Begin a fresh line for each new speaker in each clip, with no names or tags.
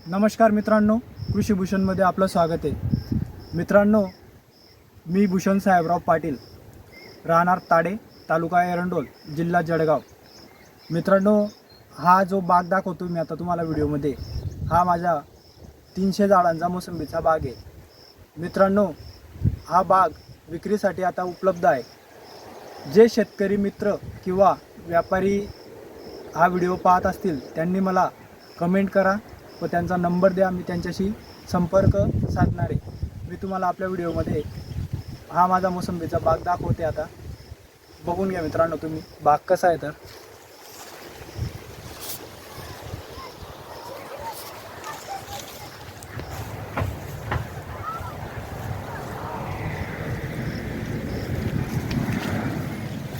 नमस्कार मित्रांनो, कृषी भूषणमध्ये आपलं स्वागत आहे। मित्रांनो, मी भूषण साहेबराव पाटील, राहणार ताडे, तालुका एरंडोल, जिल्हा जळगाव। मित्रांनो, हा जो बाग दाखवतो मी आता तुम्हाला व्हिडिओमध्ये, हा माझ्या 300 झाडांचा मोसंबीचा बाग आहे। मित्रांनो, हा बाग विक्रीसाठी आता उपलब्ध आहे। जे शेतकरी मित्र किंवा व्यापारी हा व्हिडिओ पाहत असतील त्यांनी मला कमेंट करा व त्यांचा नंबर द्या, मी त्यांच्याशी संपर्क साधणार आहे। मी तुम्हाला आपल्या व्हिडिओमध्ये हा माझा मोसंबीचा बाग दाखवते। आता बघून घ्या मित्रांनो तुम्ही बाग कसा आहे तर।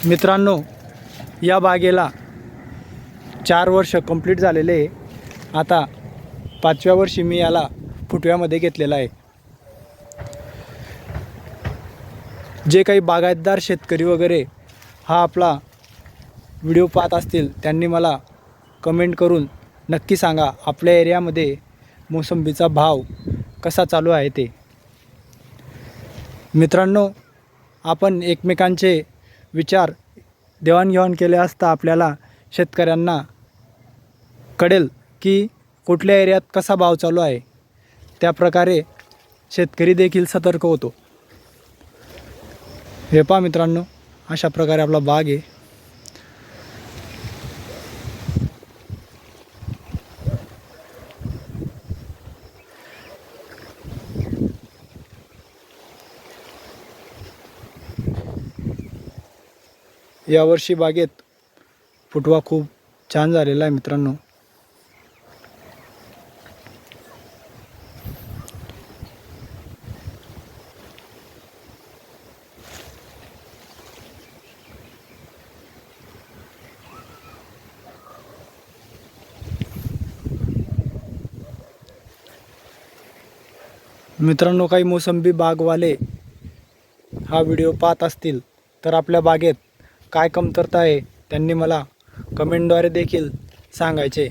मित्रांनो, या बागेला 4 वर्ष कंप्लीट झालेले आहे। आता 5व्या वर्षी मी याला फुटव्यामध्ये घेतलेला आहे। जे काही बागायतदार शेतकरी वगैरे हा आपला व्हिडिओ पाहत असतील त्यांनी मला कमेंट करून नक्की सांगा आपल्या एरियामध्ये मोसंबीचा भाव कसा चालू आहे ते। मित्रांनो, आपण एकमेकांचे विचार देवाणघेवाण केले असता आपल्याला शेतकऱ्यांना कळेल की कुठल्या एरियात कसा भाव चालू आहे। त्याप्रकारे शेतकरी देखील सतर्क होतो। हे पहा मित्रांनो, अशा प्रकारे आपला बाग आहे। यावर्षी बागेत फुटवा खूप छान झालेला आहे मित्रांनो। मित्रांनो, काही मोसंबी बागवाले हा व्हिडिओ पाहत असतील तर आपल्या बागेत काय कमतरता आहे त्यांनी मला कमेंटद्वारे देखील सांगायचे।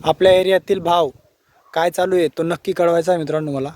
आपल्या एरियातील भाव काय चालू आहे तो नक्की कळवायचा आहे मित्रांनो मला।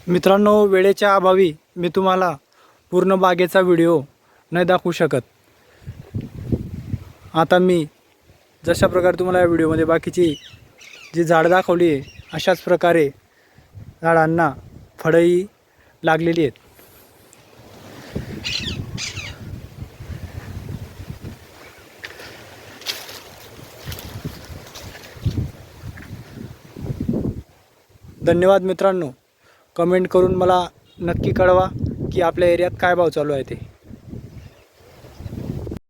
मित्रांनो, वेळेच्या अभावी मी तुम्हाला पूर्ण बागेचा व्हिडिओ नाही दाखवू शकत। आता मी जशा प्रकारे तुम्हाला या व्हिडिओमध्ये बाकीची जी झाडं दाखवली आहे अशाच प्रकारे झाडांना फळंही लागलेली आहेत। धन्यवाद मित्रांनो, कमेंट करून मला नक्की कळवा की आपल्या एरियात काय भाव चालू आहे ते।